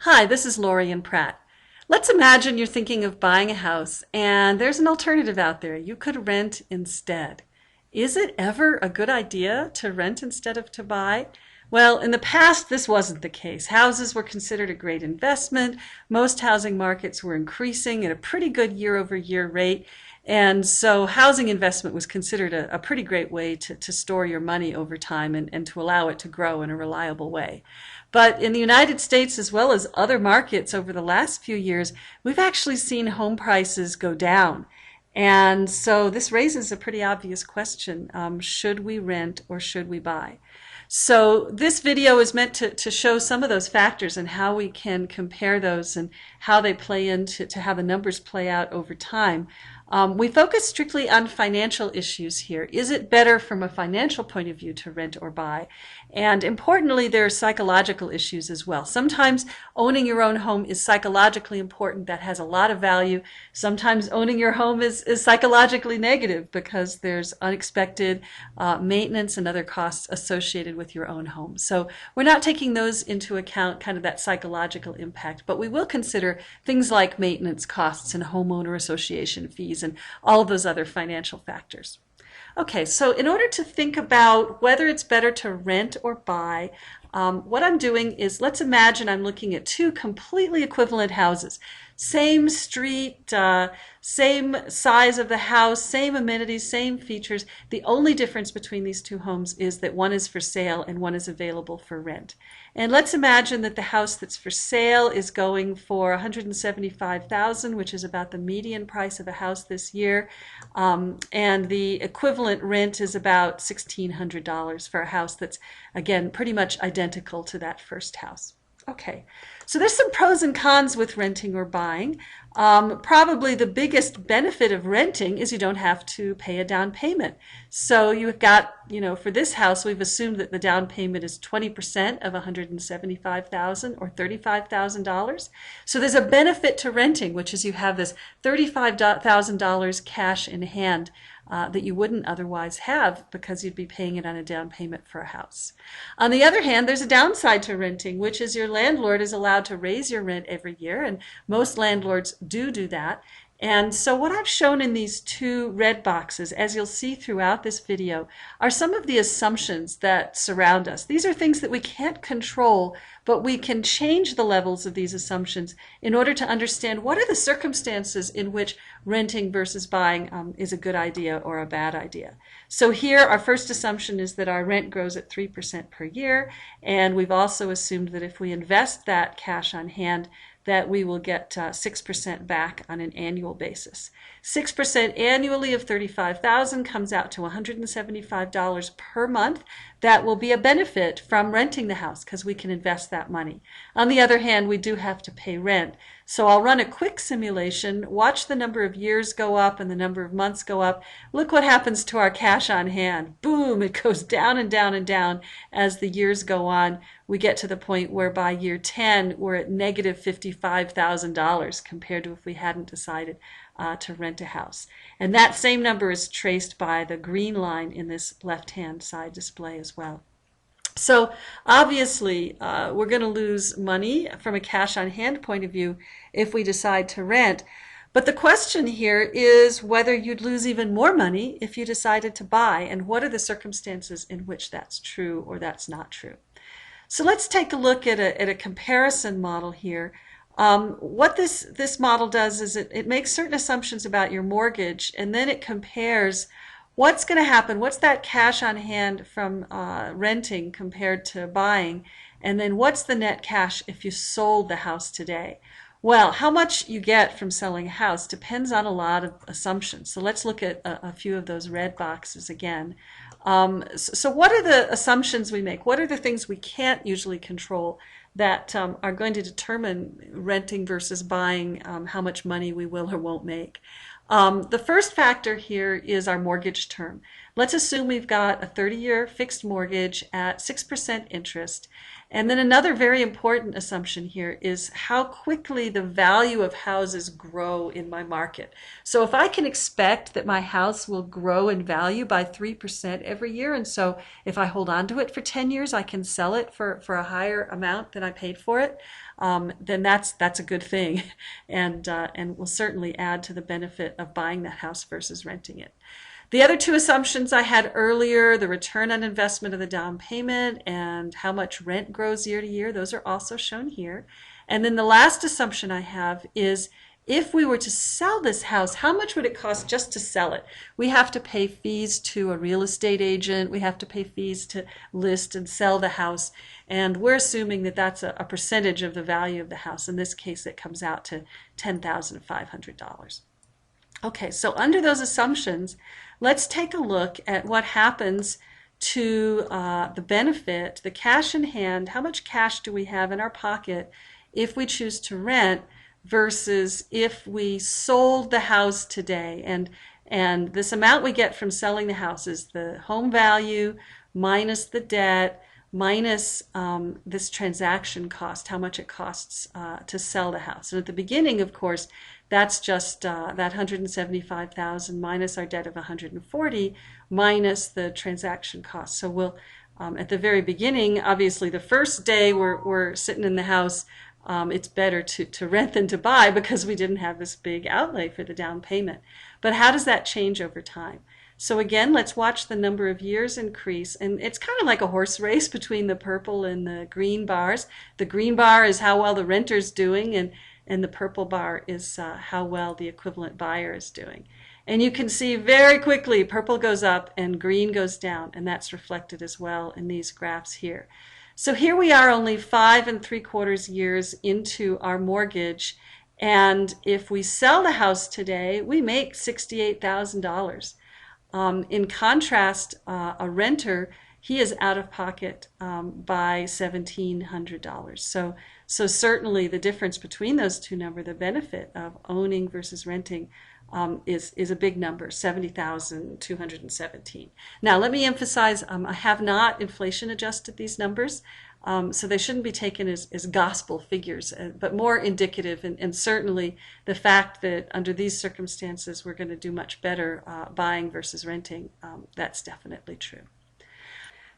Hi, this is Lori and Pratt. Let's imagine you're thinking of buying a house and there's an alternative out there. You could rent instead. Is it ever a good idea to rent instead of to buy? Well, in the past, this wasn't the case. Houses were considered a great investment. Most housing markets were increasing at a pretty good year-over-year rate. And so housing investment was considered a pretty great way to store your money over time and to allow it to grow in a reliable way. But in the United States, as well as other markets over the last few years, we've actually seen home prices go down. And so this raises a pretty obvious question. Should we rent or should we buy? So this video is meant to show some of those factors and how we can compare those and how they play into how the numbers play out over time. We focus strictly on financial issues here. Is it better from a financial point of view to rent or buy? And importantly, there are psychological issues as well. Sometimes owning your own home is psychologically important. That has a lot of value. Sometimes owning your home is psychologically negative because there's unexpected maintenance and other costs associated with your own home. So we're not taking those into account, kind of that psychological impact, but we will consider things like maintenance costs and homeowner association fees and all of those other financial factors. Okay, so in order to think about whether it's better to rent or buy, what I'm doing is, let's imagine I'm looking at two completely equivalent houses. Same street, same size of the house, same amenities, same features. The only difference between these two homes is that one is for sale and one is available for rent. And let's imagine that the house that's for sale is going for $175,000, which is about the median price of a house this year, and the equivalent rent is about $1,600 for a house that's, again, pretty much identical to that first house. Okay, so there's some pros and cons with renting or buying. Probably the biggest benefit of renting is you don't have to pay a down payment. So you've got, for this house, we've assumed that the down payment is 20% of $175,000 or $35,000. So there's a benefit to renting, which is you have this $35,000 cash in hand that you wouldn't otherwise have because you'd be paying it on a down payment for a house. On the other hand, there's a downside to renting, which is your landlord is allowed to raise your rent every year, and most landlords do that. And so what I've shown in these two red boxes, as you'll see throughout this video, are some of the assumptions that surround us. These are things that we can't control, but we can change the levels of these assumptions in order to understand what are the circumstances in which renting versus buying is a good idea or a bad idea. So here our first assumption is that our rent grows at 3% per year, and we've also assumed that if we invest that cash on hand, that we will get 6% back on an annual basis. 6% annually of $35,000 comes out to $175 per month. That will be a benefit from renting the house because we can invest that money. On the other hand, we do have to pay rent. So I'll run a quick simulation, watch the number of years go up and the number of months go up. Look what happens to our cash on hand. Boom, it goes down and down and down as the years go on. We get to the point where by year 10, we're at negative $55,000 compared to if we hadn't decided to rent a house. And that same number is traced by the green line in this left-hand side display as well. So obviously, we're going to lose money from a cash on hand point of view if we decide to rent. But the question here is whether you'd lose even more money if you decided to buy, and what are the circumstances in which that's true or that's not true. So let's take a look at a comparison model here. What this model does is it makes certain assumptions about your mortgage, and then it compares what's going to happen, what's that cash on hand from renting compared to buying, and then what's the net cash if you sold the house today. Well, how much you get from selling a house depends on a lot of assumptions. So let's look at a few of those red boxes again. So what are the assumptions we make? What are the things we can't usually control that are going to determine renting versus buying, how much money we will or won't make? The first factor here is our mortgage term. Let's assume we've got a 30-year fixed mortgage at 6% interest, And then another very important assumption here is how quickly the value of houses grow in my market. So if I can expect that my house will grow in value by 3% every year, and so if I hold on to it for 10 years, I can sell it for a higher amount than I paid for it, then that's a good thing, and will certainly add to the benefit of buying that house versus renting it. The other two assumptions I had earlier, the return on investment of the down payment and how much rent grows year to year, those are also shown here. And then the last assumption I have is if we were to sell this house, how much would it cost just to sell it? We have to pay fees to a real estate agent. We have to pay fees to list and sell the house. And we're assuming that that's a percentage of the value of the house. In this case, it comes out to $10,500. Okay, so under those assumptions, let's take a look at what happens to the benefit, the cash in hand. How much cash do we have in our pocket if we choose to rent versus if we sold the house today? And this amount we get from selling the house is the home value minus the debt minus this transaction cost, how much it costs to sell the house. And at the beginning, of course, that's just that $175,000 minus our debt of $140 minus the transaction cost. So we'll at the very beginning, obviously the first day we're sitting in the house, it's better to rent than to buy because we didn't have this big outlay for the down payment. But how does that change over time? So again, let's watch the number of years increase, and it's kind of like a horse race between the purple and the green bars. The green bar is how well the renter's doing, and the purple bar is how well the equivalent buyer is doing. And you can see very quickly purple goes up and green goes down, and that's reflected as well in these graphs here. So here we are only 5 3/4 years into our mortgage, and if we sell the house today, we make $68,000. In contrast, a renter, he is out of pocket by $1,700. So certainly the difference between those two numbers, the benefit of owning versus renting, is a big number, $70,217. Now let me emphasize, I have not inflation adjusted these numbers, so they shouldn't be taken as gospel figures, but more indicative, and certainly the fact that under these circumstances we're going to do much better buying versus renting, that's definitely true.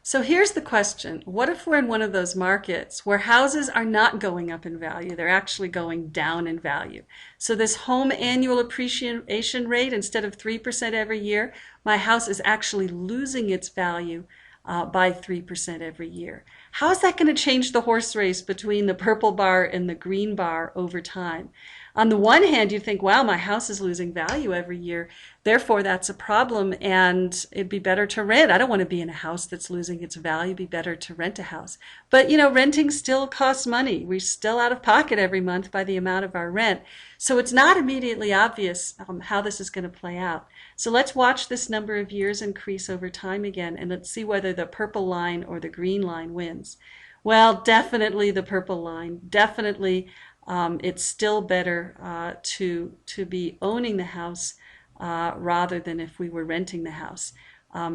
So here's the question. What if we're in one of those markets where houses are not going up in value, they're actually going down in value? So this home annual appreciation rate, instead of 3% every year, my house is actually losing its value by 3% every year. How is that going to change the horse race between the purple bar and the green bar over time? On the one hand, you think, wow, my house is losing value every year, therefore that's a problem and it'd be better to rent. I don't want to be in a house that's losing its value. It'd be better to rent a house. But renting still costs money. We're still out of pocket every month by the amount of our rent. So it's not immediately obvious how this is going to play out. So let's watch this number of years increase over time again, and let's see whether the purple line or the green line wins. Well, definitely the purple line. Definitely it's still better to be owning the house rather than if we were renting the house.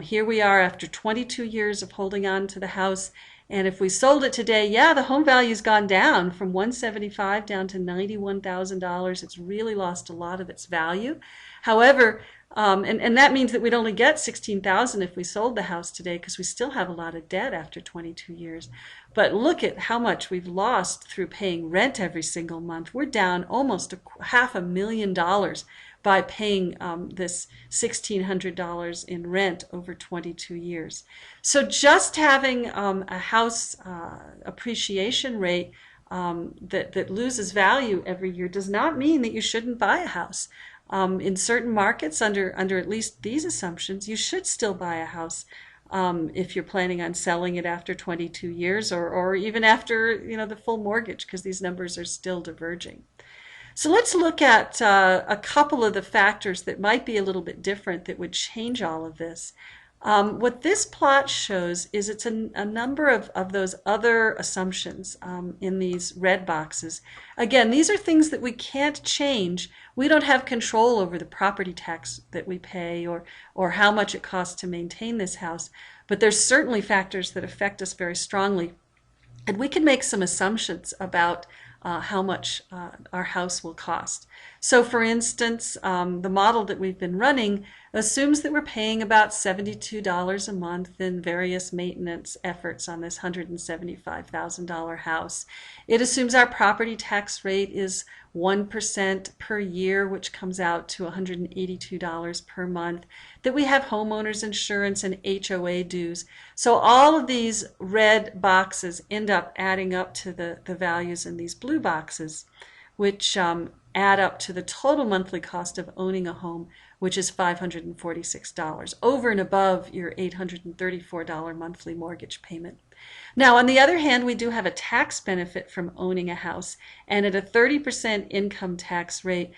Here we are after 22 years of holding on to the house, and if we sold it today, yeah, the home value's gone down from $175,000 down to $91,000. It's really lost a lot of its value. However, and that means that we'd only get $16,000 if we sold the house today because we still have a lot of debt after 22 years. But look at how much we've lost through paying rent every single month. We're down almost $500,000 by paying this $1,600 in rent over 22 years. So just having a house appreciation rate that loses value every year does not mean that you shouldn't buy a house. In certain markets, under at least these assumptions, you should still buy a house if you're planning on selling it after 22 years or even after the full mortgage, because these numbers are still diverging. So let's look at a couple of the factors that might be a little bit different that would change all of this. What this plot shows is it's a number of those other assumptions in these red boxes. Again, these are things that we can't change. We don't have control over the property tax that we pay or how much it costs to maintain this house, but there's certainly factors that affect us very strongly. And we can make some assumptions about how much our house will cost. So for instance, the model that we've been running assumes that we're paying about $72 a month in various maintenance efforts on this $175,000 house. It assumes our property tax rate is 1% per year, which comes out to $182 per month, that we have homeowners insurance and HOA dues. So all of these red boxes end up adding up to the values in these blue boxes, which add up to the total monthly cost of owning a home, which is $546, over and above your $834 monthly mortgage payment. Now, on the other hand, we do have a tax benefit from owning a house, and at a 30% income tax rate,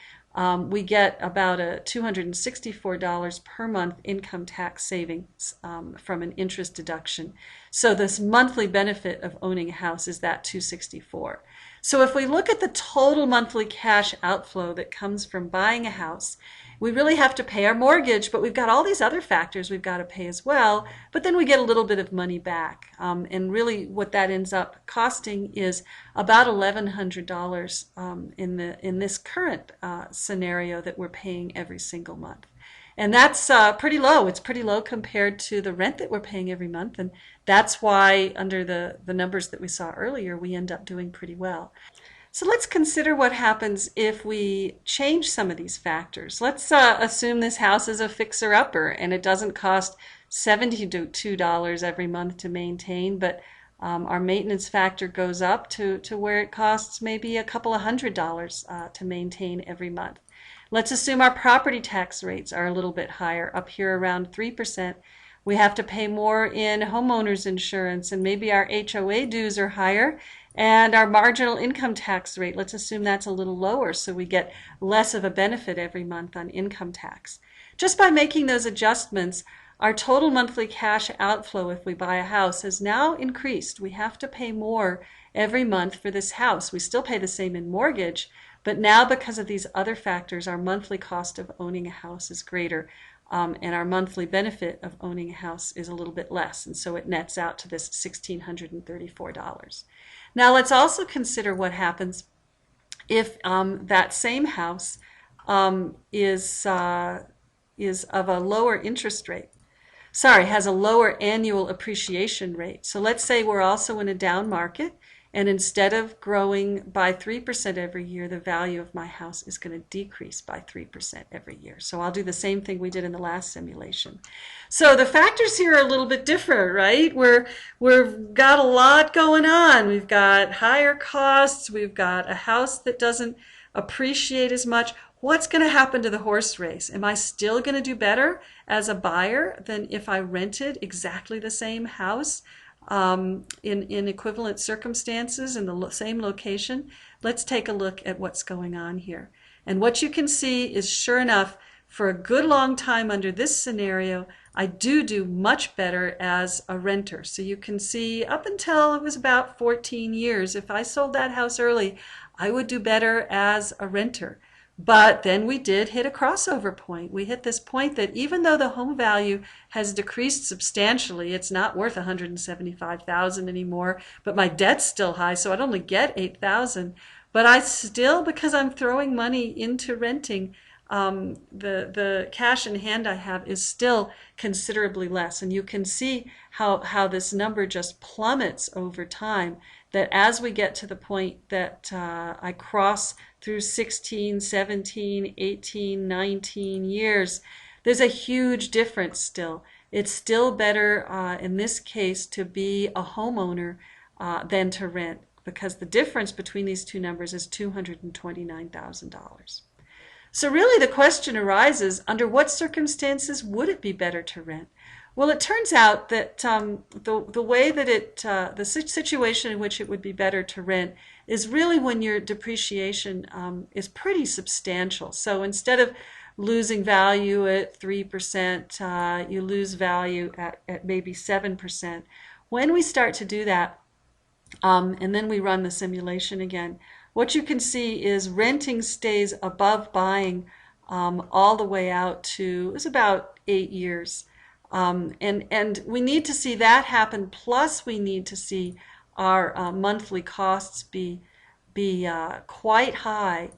we get about a $264 per month income tax savings from an interest deduction. So this monthly benefit of owning a house is that $264. So if we look at the total monthly cash outflow that comes from buying a house, we really have to pay our mortgage, but we've got all these other factors we've got to pay as well, but then we get a little bit of money back. And really what that ends up costing is about $1,100 in this current scenario that we're paying every single month. And that's pretty low. It's pretty low compared to the rent that we're paying every month. And that's why under the numbers that we saw earlier, we end up doing pretty well. So let's consider what happens if we change some of these factors. Let's assume this house is a fixer-upper and it doesn't cost $72 every month to maintain, but our maintenance factor goes up to where it costs maybe a couple of $100 to maintain every month. Let's assume our property tax rates are a little bit higher, up here around 3%. We have to pay more in homeowners insurance, and maybe our HOA dues are higher, and our marginal income tax rate, let's assume that's a little lower, so we get less of a benefit every month on income tax. Just by making those adjustments, our total monthly cash outflow if we buy a house has now increased. We have to pay more every month for this house. We still pay the same in mortgage, but now because of these other factors, our monthly cost of owning a house is greater, and our monthly benefit of owning a house is a little bit less, and so it nets out to this $1,634. Now let's also consider what happens if that same house is of a lower interest rate. Has a lower annual appreciation rate. So let's say we're also in a down market, and instead of growing by 3% every year, the value of my house is going to decrease by 3% every year. So I'll do the same thing we did in the last simulation. So the factors here are a little bit different, right? We've got a lot going on. We've got higher costs. We've got a house that doesn't appreciate as much. What's going to happen to the horse race? Am I still going to do better as a buyer than if I rented exactly the same house in equivalent circumstances in the same location? Let's take a look at what's going on here. And what you can see is, sure enough, for a good long time under this scenario, I do much better as a renter. So you can see up until it was about 14 years, if I sold that house early, I would do better as a renter. But then we did hit a crossover point. We hit this point that even though the home value has decreased substantially, it's not worth $175,000 anymore, but my debt's still high, so I'd only get $8,000. But I still, because I'm throwing money into renting, the cash in hand I have is still considerably less. And you can see how this number just plummets over time, that as we get to the point that I cross through 16, 17, 18, 19 years, there's a huge difference still. It's still better in this case to be a homeowner than to rent, because the difference between these two numbers is $229,000. So really the question arises, under what circumstances would it be better to rent? Well, it turns out that the way that the situation in which it would be better to rent is really when your depreciation is pretty substantial. So instead of losing value at 3%, you lose value at maybe 7%. When we start to do that, and then we run the simulation again, what you can see is renting stays above buying all the way out to, it was about 8 years. And we need to see that happen, plus we need to see our monthly costs be quite high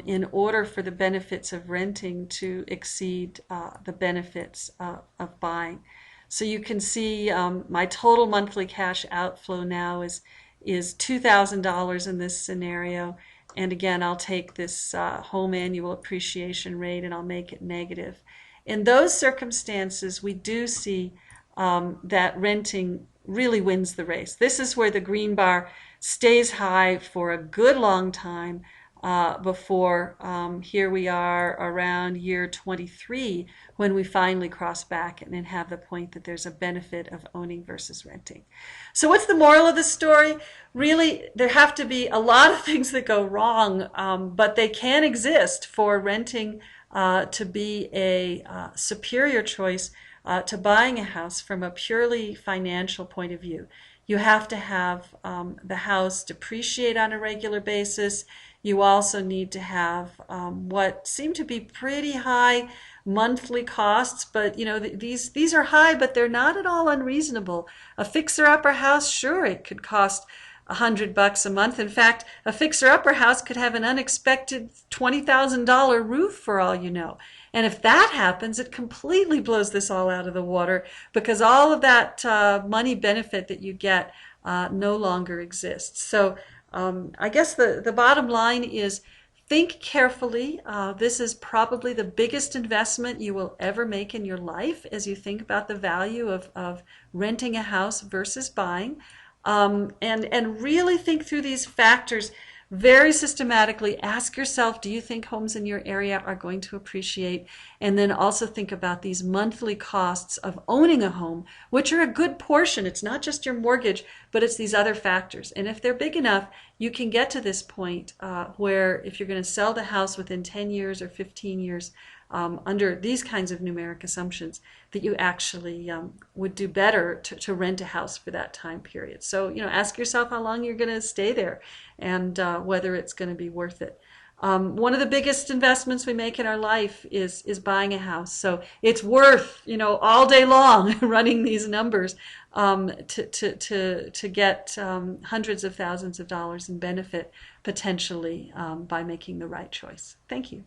in order for the benefits of renting to exceed the benefits of buying. So you can see my total monthly cash outflow now is $2,000 in this scenario. And again, I'll take this home annual appreciation rate and I'll make it negative. In those circumstances, we do see that renting really wins the race. This is where the green bar stays high for a good long time before here we are around year 23 when we finally cross back and have the point that there's a benefit of owning versus renting. So what's the moral of the story? Really, there have to be a lot of things that go wrong, but they can exist for renting to be a superior choice to buying a house from a purely financial point of view. You have to have the house depreciate on a regular basis. You also need to have what seem to be pretty high monthly costs, but you know these are high, but they're not at all unreasonable. A fixer-upper house, sure, it could cost $100 a month. In fact, a fixer-upper house could have an unexpected $20,000 roof for all you know. And if that happens, it completely blows this all out of the water because all of that money benefit that you get no longer exists. So I guess the bottom line is think carefully. This is probably the biggest investment you will ever make in your life as you think about the value of renting a house versus buying. And really think through these factors very systematically. Ask yourself, do you think homes in your area are going to appreciate? And then also think about these monthly costs of owning a home, which are a good portion. It's not just your mortgage, but it's these other factors. And if they're big enough, you can get to this point where if you're going to sell the house within 10 years or 15 years, under these kinds of numeric assumptions, that you actually would do better to rent a house for that time period. So, you know, ask yourself how long you're going to stay there and whether it's going to be worth it. One of the biggest investments we make in our life is buying a house. So it's worth, you know, all day long running these numbers to get hundreds of thousands of dollars in benefit potentially by making the right choice. Thank you.